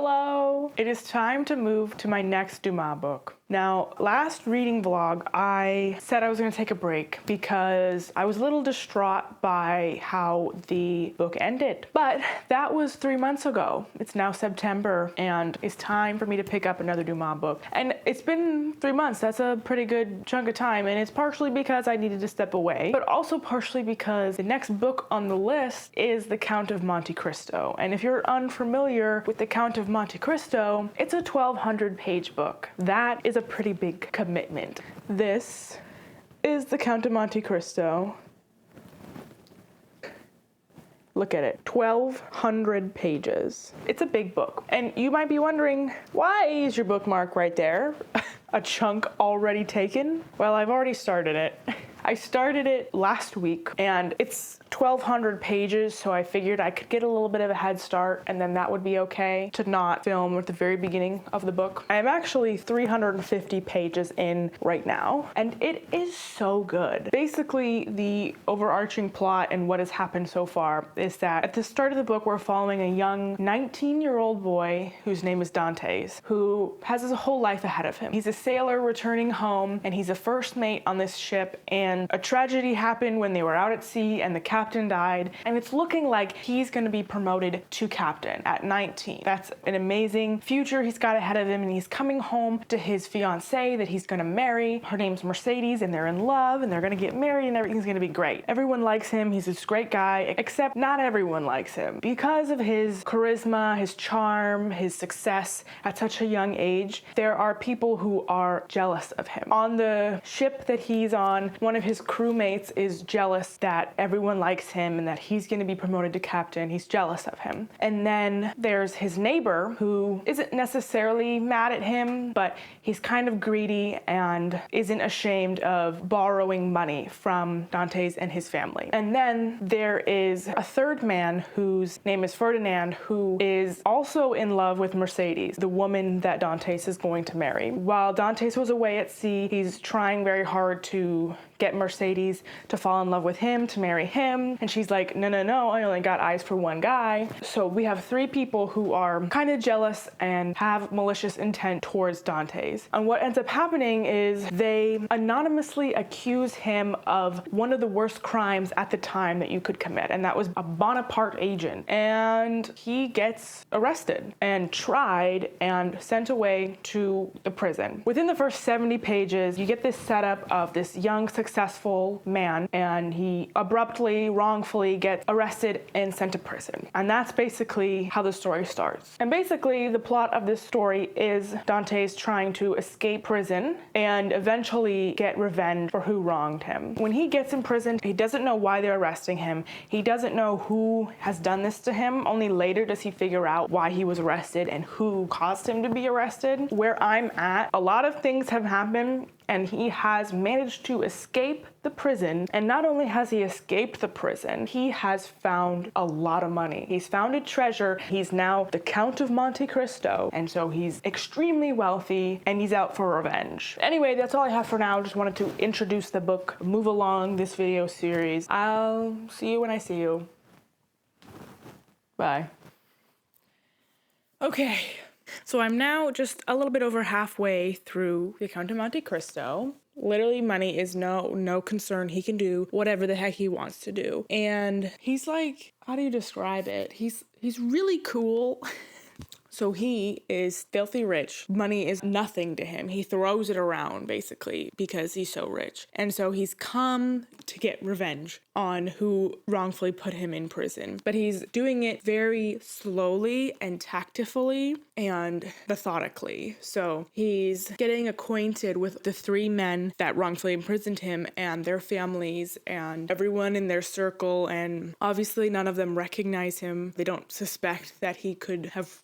Hello! It is time to move to my next Dumas book. Now, last reading vlog, I said I was going to take a break because I was a little distraught by how the book ended. But that was 3 months ago. It's now September, and it's time for me to pick up another Dumas book. And it's been 3 months. That's a pretty good chunk of time, and it's partially because I needed to step away, but also partially because the next book on the list is The Count of Monte Cristo. And if you're unfamiliar with The Count of Monte Cristo, it's a 1,200-page book. That is a pretty big commitment. This is The Count of Monte Cristo. Look at it, 1,200 pages. It's a big book. And you might be wondering, why is your bookmark right there? A chunk already taken? Well, I've already started it. I started it last week, and it's 1,200 pages, so I figured I could get a little bit of a head start, and then that would be okay to not film at the very beginning of the book. I am actually 350 pages in right now, and it is so good. Basically, the overarching plot and what has happened so far is that at the start of the book, we're following a young 19-year-old boy whose name is Dantes, who has his whole life ahead of him. He's a sailor returning home, and he's a first mate on this ship, and a tragedy happened when they were out at sea, and the captain died, and it's looking like he's going to be promoted to captain at 19. That's an amazing future he's got ahead of him, and he's coming home to his fiancée that he's going to marry. Her name's Mercedes, and they're in love, and they're going to get married, and everything's going to be great. Everyone likes him. He's this great guy, except not everyone likes him. Because of his charisma, his charm, his success at such a young age, there are people who are jealous of him. On the ship that he's on, one of his crewmates is jealous that everyone likes him and that he's going to be promoted to captain. He's jealous of him. And then there's his neighbor who isn't necessarily mad at him, but he's kind of greedy and isn't ashamed of borrowing money from Dantes and his family. And then there is a third man whose name is Ferdinand, who is also in love with Mercedes, the woman that Dantes is going to marry. While Dantes was away at sea, he's trying very hard to get Mercedes to fall in love with him, to marry him. And she's like, no, I only got eyes for one guy. So we have three people who are kind of jealous and have malicious intent towards Dantes. And what ends up happening is they anonymously accuse him of one of the worst crimes at the time that you could commit. And that was a Bonaparte agent. And he gets arrested and tried and sent away to the prison. Within the first 70 pages, you get this setup of this young, successful man, and he abruptly, wrongfully gets arrested and sent to prison. And that's basically how the story starts. And basically, the plot of this story is Dantes trying to escape prison and eventually get revenge for who wronged him. When he gets in prison, he doesn't know why they're arresting him. He doesn't know who has done this to him. Only later does he figure out why he was arrested and who caused him to be arrested. Where I'm at, a lot of things have happened, and he has managed to escape the prison. And not only has he escaped the prison, he has found a lot of money. He's found a treasure. He's now the Count of Monte Cristo. And so he's extremely wealthy, and he's out for revenge. Anyway, that's all I have for now. Just wanted to introduce the book, move along this video series. I'll see you when I see you. Bye. Okay. So I'm now just a little bit over halfway through The Count of Monte Cristo. Literally, money is no concern. He can do whatever the heck he wants to do. And he's like, how do you describe it? He's really cool. So he is filthy rich. Money is nothing to him. He throws it around, basically, because he's so rich. And so he's come to get revenge on who wrongfully put him in prison. But he's doing it very slowly and tactfully and methodically. So he's getting acquainted with the three men that wrongfully imprisoned him and their families and everyone in their circle. And obviously none of them recognize him. They don't suspect that he could have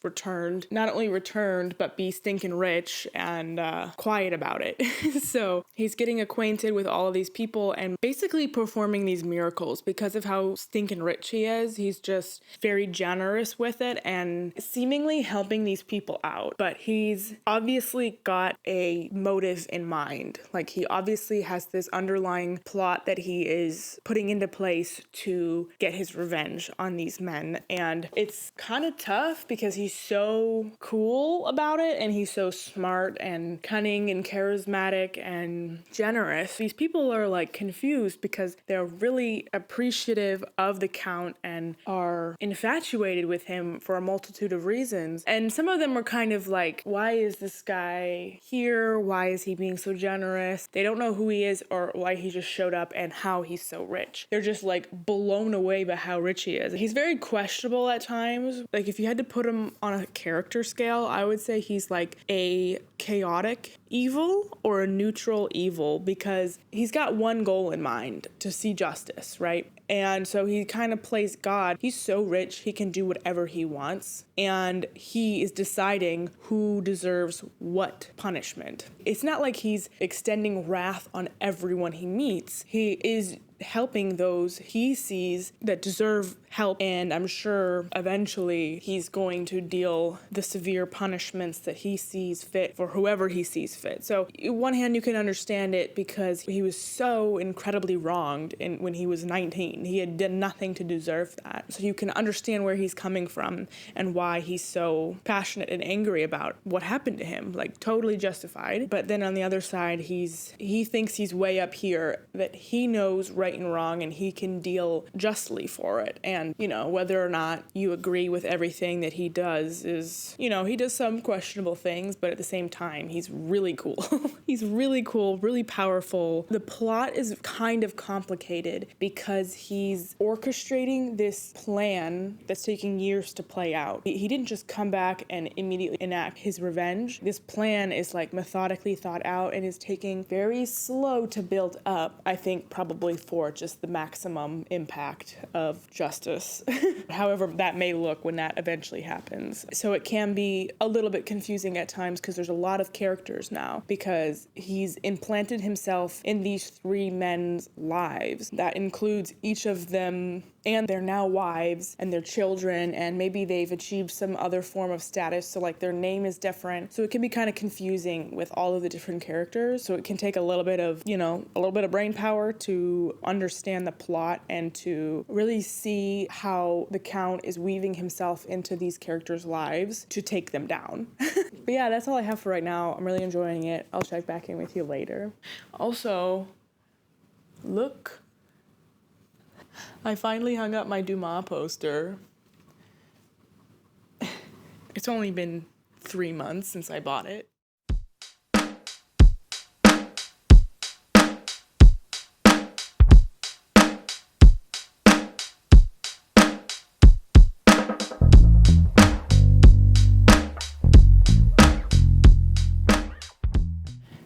not only returned, but be stinking rich and quiet about it. So he's getting acquainted with all of these people and basically performing these miracles because of how stinking rich he is. He's just very generous with it and seemingly helping these people out. But he's obviously got a motive in mind. Like, he obviously has this underlying plot that he is putting into place to get his revenge on these men. And it's kind of tough because he's so so cool about it, and he's so smart and cunning and charismatic and generous. These people are like confused because they're really appreciative of the Count and are infatuated with him for a multitude of reasons. And some of them are kind of like, why is this guy here? Why is he being so generous? They don't know who he is or why he just showed up and how he's so rich. They're just like blown away by how rich he is. He's very questionable at times. Like if you had to put him on a character scale, I would say he's like a chaotic evil or a neutral evil, because he's got one goal in mind: to see justice, right? And so he kind of plays God. He's so rich, he can do whatever he wants. And he is deciding who deserves what punishment. It's not like he's extending wrath on everyone he meets. He is helping those he sees that deserve help, and I'm sure eventually he's going to deal the severe punishments that he sees fit for whoever he sees fit. So on one hand, you can understand it because he was so incredibly wronged when he was 19. He had done nothing to deserve that. So you can understand where he's coming from and why he's so passionate and angry about what happened to him, like totally justified. But then on the other side, he thinks he's way up here, that he knows right and wrong and he can deal justly for it. And, whether or not you agree with everything that he does is, he does some questionable things, but at the same time, he's really cool. He's really cool, really powerful. The plot is kind of complicated because he's orchestrating this plan that's taking years to play out. He didn't just come back and immediately enact his revenge. This plan is like methodically thought out and is taking very slow to build up, I think probably for just the maximum impact of justice. However that may look when that eventually happens. So it can be a little bit confusing at times because there's a lot of characters now, because he's implanted himself in these three men's lives. That includes each of them and their now wives and their children, and maybe they've achieved some other form of status, so like their name is different. So it can be kind of confusing with all of the different characters. So it can take a little bit of brain power to understand the plot and to really see how the Count is weaving himself into these characters' lives to take them down. But yeah, that's all I have for right now. I'm really enjoying it. I'll check back in with you later. Also, look, I finally hung up my Dumas poster. It's only been 3 months since I bought it.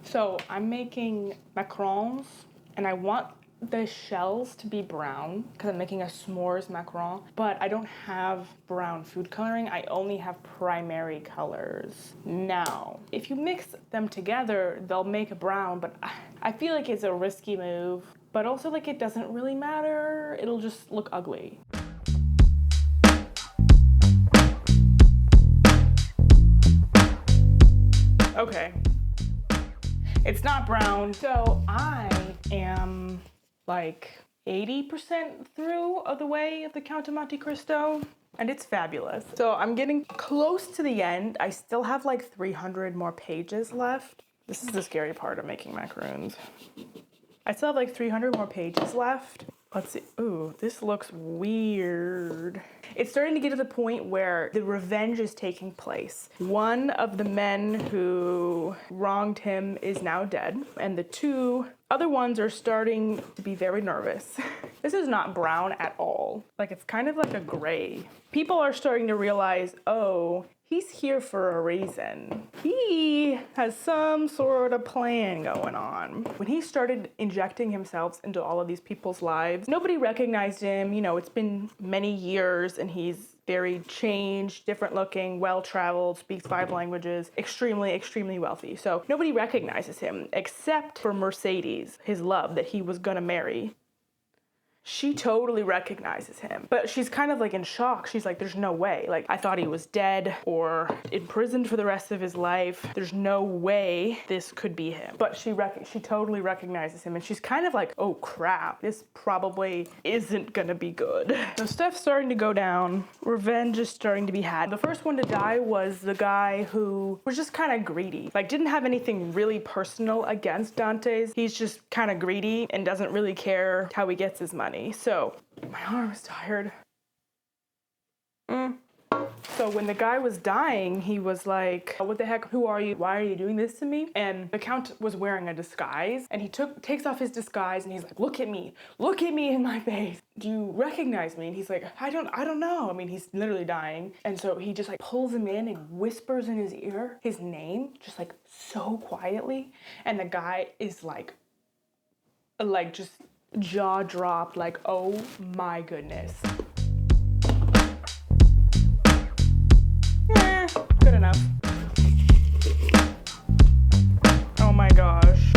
So I'm making macarons, and I want the shells to be brown because I'm making a s'mores macaron, but I don't have brown food coloring. I only have primary colors. Now, if you mix them together, they'll make a brown, but I feel like it's a risky move, but also like it doesn't really matter. It'll just look ugly. Okay. It's not brown, so I am like 80% through of the way of the Count of Monte Cristo, and it's fabulous. So I'm getting close to the end. I still have like 300 more pages left. This is the scary part of making macaroons. I still have like 300 more pages left. Let's see. Ooh, this looks weird. It's starting to get to the point where the revenge is taking place. One of the men who wronged him is now dead, and the two other ones are starting to be very nervous. This is not brown at all. Like, it's kind of like a gray. People are starting to realize, oh, he's here for a reason. He has some sort of plan going on. When he started injecting himself into all of these people's lives, nobody recognized him. It's been many years and he's very changed, different looking, well-traveled, speaks 5 languages, extremely, extremely wealthy. So nobody recognizes him except for Mercedes, his love that he was gonna marry. she totally recognizes him, but she's kind of like in shock. She's like, there's no way. Like, I thought he was dead or imprisoned for the rest of his life. There's no way this could be him. But she totally recognizes him, and she's kind of like, oh crap, this probably isn't gonna be good. So stuff's starting to go down. Revenge is starting to be had. The first one to die was the guy who was just kind of greedy. Like, didn't have anything really personal against Dante's. He's just kind of greedy and doesn't really care how he gets his money. So, my arm is tired. So when the guy was dying, he was like, what the heck, who are you? Why are you doing this to me? And the Count was wearing a disguise, and he takes off his disguise, and he's like, look at me in my face. Do you recognize me? And he's like, I don't know. I mean, he's literally dying. And so he just like pulls him in and whispers in his ear his name, just like so quietly. And the guy is like just jaw dropped, like, oh my goodness. Good enough. Oh my gosh.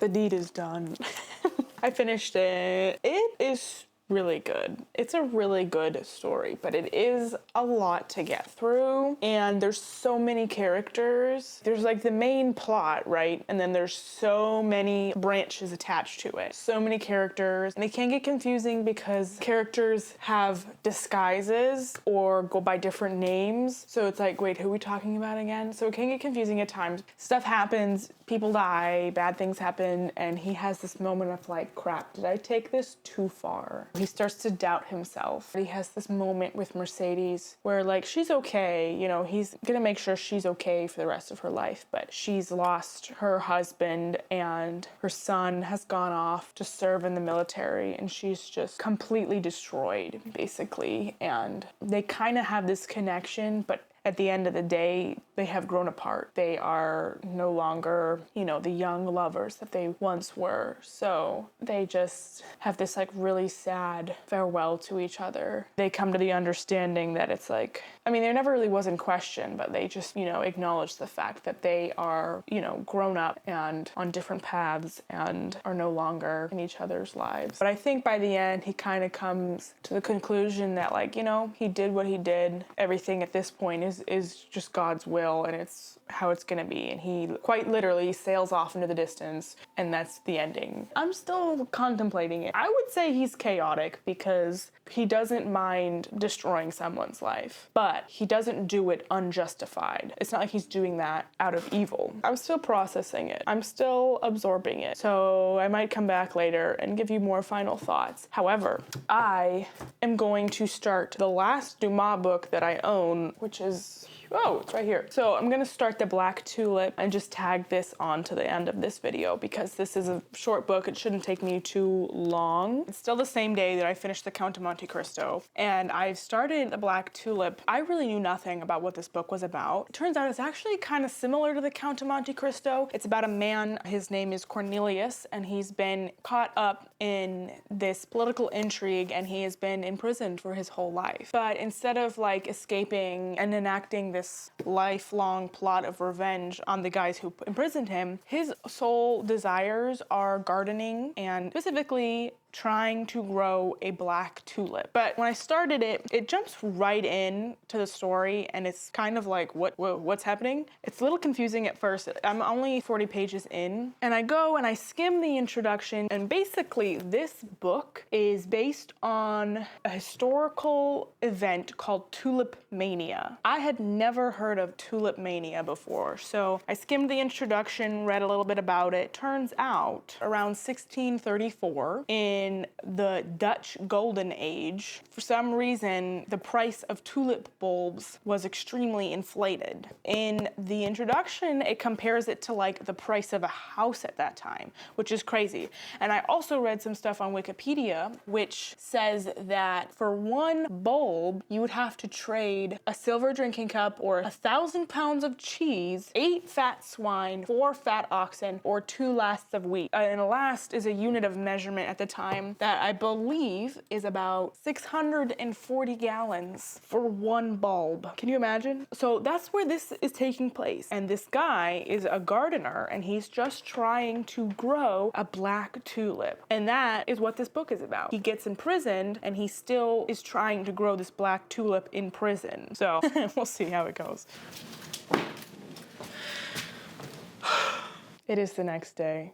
The deed is done. I finished it. It is really good. It's a really good story, but it is a lot to get through, and there's so many characters. There's like the main plot, right? And then there's so many branches attached to it. So many characters, and they can get confusing because characters have disguises or go by different names. So it's like, wait, who are we talking about again? So it can get confusing at times. Stuff happens, people die, bad things happen, and he has this moment of like, crap, did I take this too far? He starts to doubt himself. He has this moment with Mercedes where like, she's okay, you know, he's gonna make sure she's okay for the rest of her life, but she's lost her husband and her son has gone off to serve in the military, and she's just completely destroyed, basically. And they kind of have this connection, but at the end of the day, they have grown apart. They are no longer, you know, the young lovers that they once were. So they just have this like really sad farewell to each other. They come to the understanding that it's like, I mean, there never really was in question, but they just, you know, acknowledge the fact that they are, you know, grown up and on different paths and are no longer in each other's lives. But I think by the end, he kind of comes to the conclusion that like, you know, he did what he did. Everything at this point is just God's will, and it's how it's gonna be. And he quite literally sails off into the distance, and that's the ending. I'm still contemplating it. I would say he's chaotic because he doesn't mind destroying someone's life, but he doesn't do it unjustified. It's not like he's doing that out of evil. I'm still processing it. I'm still absorbing it. So I might come back later and give you more final thoughts. However, I am going to start the last Dumas book that I own, which is, oh, it's right here. So I'm gonna start the Black Tulip and just tag this on to the end of this video because this is a short book. It shouldn't take me too long. It's still the same day that I finished the Count of Monte Cristo, and I've started the Black Tulip. I really knew nothing about what this book was about. It turns out it's actually kind of similar to the Count of Monte Cristo. It's about a man, his name is Cornelius, and he's been caught up in this political intrigue, and he has been imprisoned for his whole life. But instead of like escaping and enacting this lifelong plot of revenge on the guys who imprisoned him, his sole desires are gardening and specifically trying to grow a black tulip. But when I started it, it jumps right in to the story, and it's kind of like, what's happening? It's a little confusing at first. I'm only 40 pages in, and I go and I skim the introduction, and basically this book is based on a historical event called Tulip Mania. I had never heard of Tulip Mania before, so I skimmed the introduction, read a little bit about it. Turns out, around 1634, in in the Dutch Golden Age, for some reason, the price of tulip bulbs was extremely inflated. In the introduction, it compares it to like the price of a house at that time, which is crazy. And I also read some stuff on Wikipedia, which says that for one bulb, you would have to trade a silver drinking cup or 1,000 pounds of cheese, 8 fat swine, 4 fat oxen, or 2 lasts of wheat. And a last is a unit of measurement at the time that I believe is about 640 gallons for one bulb. Can you imagine? So that's where this is taking place. And this guy is a gardener and he's just trying to grow a black tulip. And that is what this book is about. He gets imprisoned and he still is trying to grow this black tulip in prison. So we'll see how it goes. It is the next day.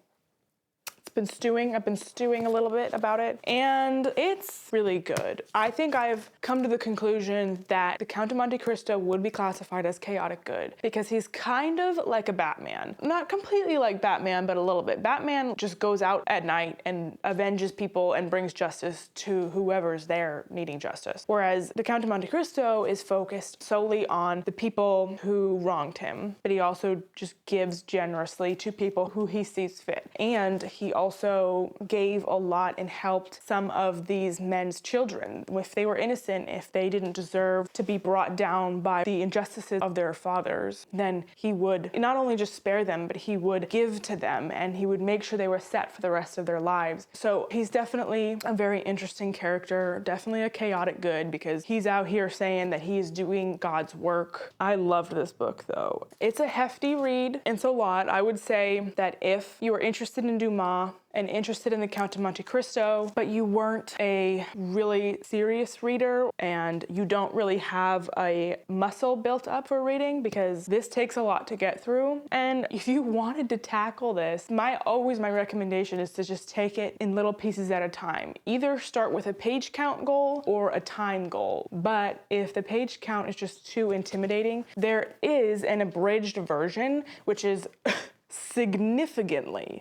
I've been stewing a little bit about it, and it's really good. I think I've come to the conclusion that the Count of Monte Cristo would be classified as chaotic good because he's kind of like a Batman. Not completely like Batman, but a little bit. Batman just goes out at night and avenges people and brings justice to whoever's there needing justice. Whereas the Count of Monte Cristo is focused solely on the people who wronged him, but he also just gives generously to people who he sees fit. And he also gave a lot and helped some of these men's children. If they were innocent, if they didn't deserve to be brought down by the injustices of their fathers, then he would not only just spare them, but he would give to them and he would make sure they were set for the rest of their lives. So he's definitely a very interesting character, definitely a chaotic good because he's out here saying that he is doing God's work. I loved this book though. It's a hefty read. It's a lot. I would say that if you are interested in Dumas, and interested in the Count of Monte Cristo, but you weren't a really serious reader and you don't really have a muscle built up for reading because this takes a lot to get through. And if you wanted to tackle this, my recommendation is to just take it in little pieces at a time. Either start with a page count goal or a time goal. But if the page count is just too intimidating, there is an abridged version, which is significantly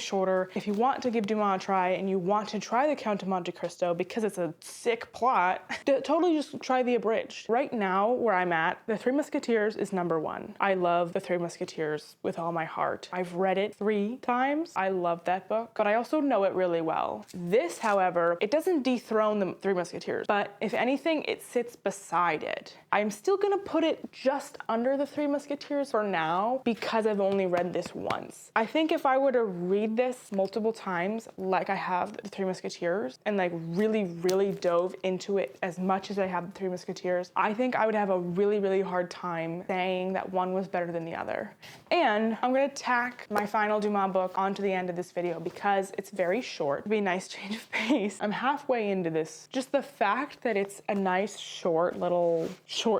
shorter. If you want to give Dumas a try and you want to try the Count of Monte Cristo because it's a sick plot, totally just try the abridged. Right now, where I'm at, The Three Musketeers is #1. I love The Three Musketeers with all my heart. I've read it 3 times. I love that book, but I also know it really well. This, however, it doesn't dethrone The Three Musketeers, but if anything, it sits beside it. I'm still gonna put it just under The Three Musketeers for now because I've only read this once. I think if I were to read this multiple times like I have The Three Musketeers and like really dove into it as much as I have The Three Musketeers, I think I would have a really hard time saying that one was better than the other. And I'm gonna tack my final Dumas book onto the end of this video because it's very short. It'd be a nice change of pace. I'm halfway into this. Just the fact that it's a nice short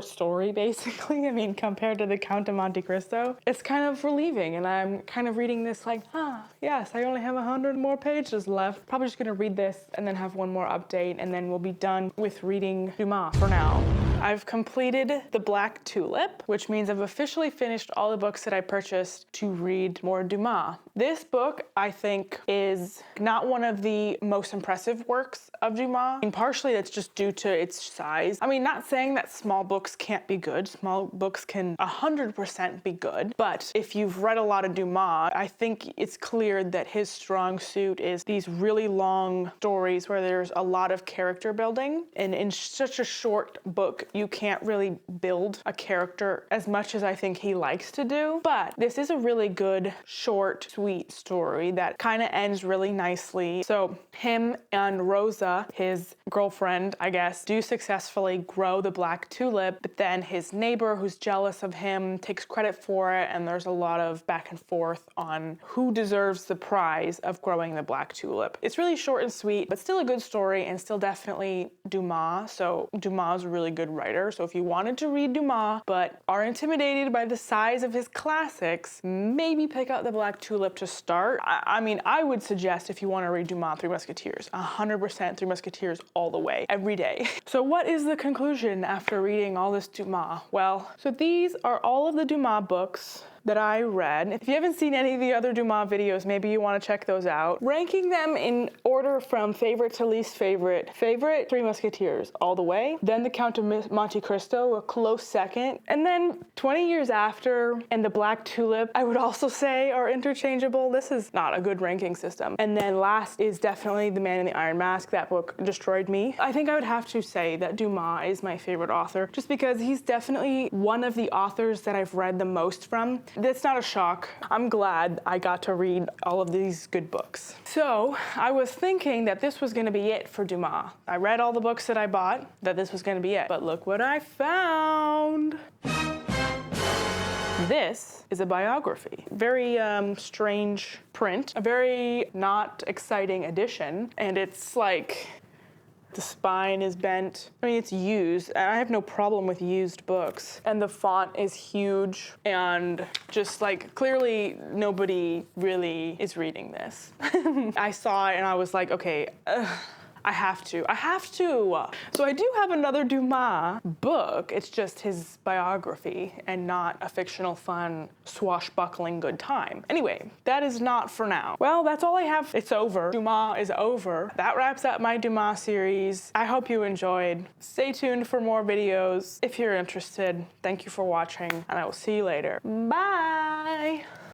story basically, I mean, compared to the Count of Monte Cristo, it's kind of relieving. And I'm kind of reading this like, yes, I only have 100 more pages left. Probably just gonna read this and then have one more update and then we'll be done with reading Dumas for now. I've completed The Black Tulip, which means I've officially finished all the books that I purchased to read more Dumas. This book, I think, is not one of the most impressive works of Dumas, and partially that's just due to its size. I mean, not saying that small books can't be good. Small books can 100% be good, but if you've read a lot of Dumas, I think it's clear that his strong suit is these really long stories where there's a lot of character building, and in such a short book, you can't really build a character as much as I think he likes to do. But this is a really good, short, sweet story that kind of ends really nicely. So him and Rosa, his girlfriend, I guess, do successfully grow the black tulip, but then his neighbor who's jealous of him takes credit for it, and there's a lot of back and forth on who deserves the prize of growing the black tulip. It's really short and sweet, but still a good story and still definitely Dumas. So Dumas is a really good writer. So if you wanted to read Dumas but are intimidated by the size of his classics, maybe pick out the Black Tulip to start. I mean, I would suggest if you want to read Dumas, Three Musketeers, 100% Three Musketeers all the way, every day. So what is the conclusion after reading all this Dumas? Well, so these are all of the Dumas books that I read. If you haven't seen any of the other Dumas videos, maybe you want to check those out. Ranking them in order from favorite to least favorite. Favorite, Three Musketeers all the way. Then The Count of Monte Cristo, a close second. And then 20 years after, and The Black Tulip, I would also say are interchangeable. This is not a good ranking system. And then last is definitely The Man in the Iron Mask. That book destroyed me. I think I would have to say that Dumas is my favorite author, just because he's definitely one of the authors that I've read the most from. That's not a shock. I'm glad I got to read all of these good books. So I was thinking that this was gonna be it for Dumas. I read all the books that I bought, that this was gonna be it. But look what I found. This is a biography. Very strange print, a very not exciting edition, and it's like, the spine is bent. I mean, it's used. I have no problem with used books. And the font is huge, and just like, clearly nobody really is reading this. I saw it and I was like, okay, I have to. So I do have another Dumas book. It's just his biography and not a fictional, fun, swashbuckling good time. Anyway, that is not for now. Well, that's all I have. It's over. Dumas is over. That wraps up my Dumas series. I hope you enjoyed. Stay tuned for more videos if you're interested. Thank you for watching, and I will see you later. Bye!